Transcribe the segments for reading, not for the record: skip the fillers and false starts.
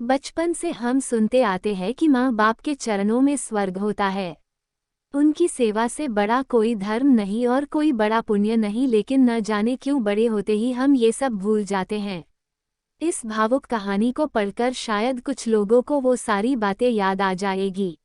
बचपन से हम सुनते आते हैं कि माँ बाप के चरणों में स्वर्ग होता है। उनकी सेवा से बड़ा कोई धर्म नहीं और कोई बड़ा पुण्य नहीं, लेकिन न जाने क्यों बड़े होते ही हम ये सब भूल जाते हैं। इस भावुक कहानी को पढ़कर शायद कुछ लोगों को वो सारी बातें याद आ जाएगी।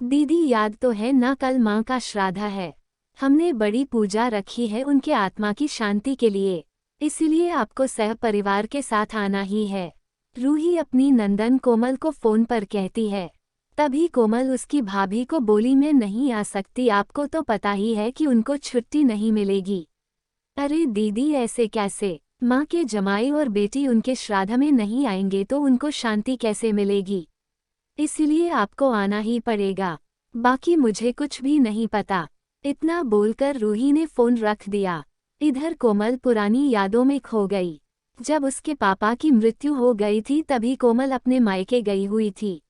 दीदी, याद तो है ना, कल माँ का श्राद्ध है। हमने बड़ी पूजा रखी है उनके आत्मा की शांति के लिए, इसलिए आपको सह परिवार के साथ आना ही है। रूही अपनी नंदन कोमल को फोन पर कहती है। तभी कोमल उसकी भाभी को बोली, मैं नहीं आ सकती, आपको तो पता ही है कि उनको छुट्टी नहीं मिलेगी। अरे दीदी, ऐसे कैसे? माँ के जमाई और बेटी उनके श्राद्ध में नहीं आएंगे तो उनको शांति कैसे मिलेगी? इसलिए आपको आना ही पड़ेगा, बाकी मुझे कुछ भी नहीं पता। इतना बोलकर रूही ने फोन रख दिया। इधर कोमल पुरानी यादों में खो गई। जब उसके पापा की मृत्यु हो गई थी तभी कोमल अपने मायके गई हुई थी।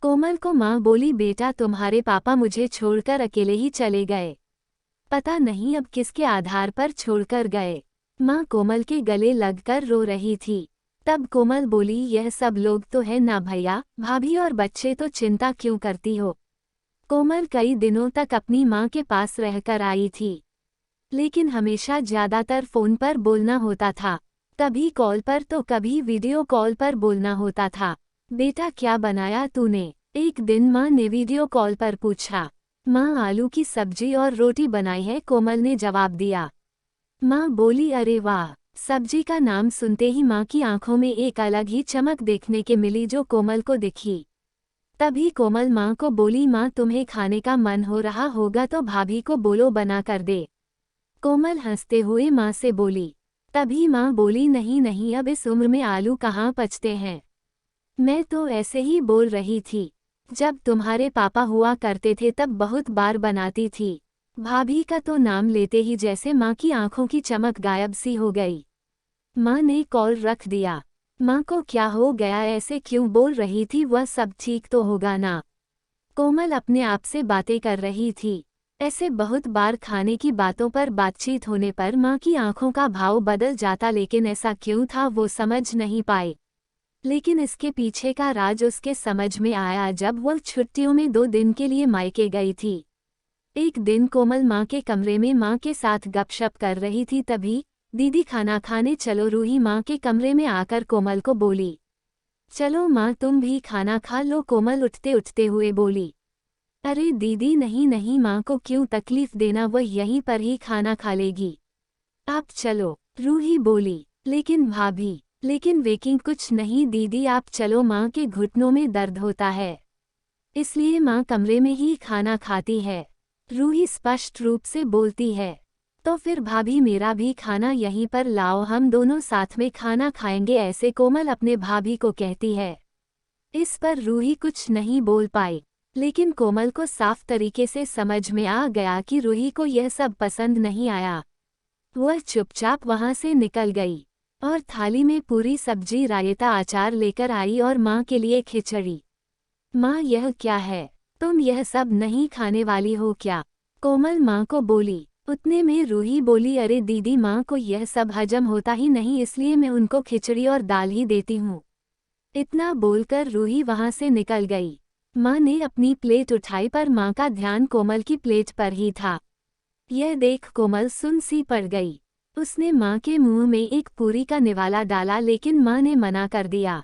कोमल को माँ बोली, बेटा तुम्हारे पापा मुझे छोड़कर अकेले ही चले गए, पता नहीं अब किसके आधार पर छोड़कर गए। माँ कोमल के गले लगकर रो रही थी। तब कोमल बोली, यह सब लोग तो है ना भैया, भाभी और बच्चे, तो चिंता क्यों करती हो? कोमल कई दिनों तक अपनी माँ के पास रहकर आई थी, लेकिन हमेशा ज्यादातर फोन पर बोलना होता था। कभी कॉल पर तो कभी वीडियो कॉल पर बोलना होता था। बेटा क्या बनाया तूने? एक दिन माँ ने वीडियो कॉल पर पूछा। माँ आलू की सब्जी और रोटी बनाई है, कोमल ने जवाब दिया। माँ बोली, अरे वाह। सब्जी का नाम सुनते ही माँ की आंखों में एक अलग ही चमक देखने के मिली जो कोमल को दिखी। तभी कोमल माँ को बोली, माँ तुम्हें खाने का मन हो रहा होगा तो भाभी को बोलो बना कर दे। कोमल हंसते हुए माँ से बोली। तभी माँ बोली, नहीं नहीं, अब इस उम्र में आलू कहाँ पचते हैं। मैं तो ऐसे ही बोल रही थी, जब तुम्हारे पापा हुआ करते थे तब बहुत बार बनाती थी। भाभी का तो नाम लेते ही जैसे माँ की आंखों की चमक गायब सी हो गई। माँ ने कॉल रख दिया। माँ को क्या हो गया, ऐसे क्यों बोल रही थी? वह सब ठीक तो होगा ना? कोमल अपने आप से बातें कर रही थी। ऐसे बहुत बार खाने की बातों पर बातचीत होने पर माँ की आंखों का भाव बदल जाता, लेकिन ऐसा क्यों था वो समझ नहीं पाए। लेकिन इसके पीछे का राज उसके समझ में आया जब वह छुट्टियों में 2 दिन के लिए मायके गई थी। एक दिन कोमल माँ के कमरे में माँ के साथ गपशप कर रही थी, तभी दीदी खाना खाने चलो। रूही माँ के कमरे में आकर कोमल को बोली, चलो माँ तुम भी खाना खा लो। कोमल उठते उठते हुए बोली, अरे दीदी नहीं नहीं, माँ को क्यों तकलीफ देना, वह यहीं पर ही खाना खा लेगी। आप चलो, रूही बोली। लेकिन भाभी, लेकिन वेकिंग कुछ नहीं दीदी, आप चलो, माँ के घुटनों में दर्द होता है, इसलिए माँ कमरे में ही खाना खाती है। रूही स्पष्ट रूप से बोलती है। तो फिर भाभी मेरा भी खाना यहीं पर लाओ, हम दोनों साथ में खाना खाएंगे, ऐसे कोमल अपने भाभी को कहती है। इस पर रूही कुछ नहीं बोल पाई, लेकिन कोमल को साफ तरीके से समझ में आ गया कि रूही को यह सब पसंद नहीं आया। वह चुपचाप वहां से निकल गई और थाली में पूरी सब्जी, रायता, अचार लेकर आई और माँ के लिए खिचड़ी। माँ यह क्या है, तुम यह सब नहीं खाने वाली हो क्या? कोमल माँ को बोली। उतने में रूही बोली, अरे दीदी, माँ को यह सब हजम होता ही नहीं, इसलिए मैं उनको खिचड़ी और दाल ही देती हूँ। इतना बोलकर रूही वहां से निकल गई। माँ ने अपनी प्लेट उठाई पर माँ का ध्यान कोमल की प्लेट पर ही था। यह देख कोमल सुन सी पड़ गई। उसने माँ के मुंह में एक पूरी का निवाला डाला, लेकिन माँ ने मना कर दिया।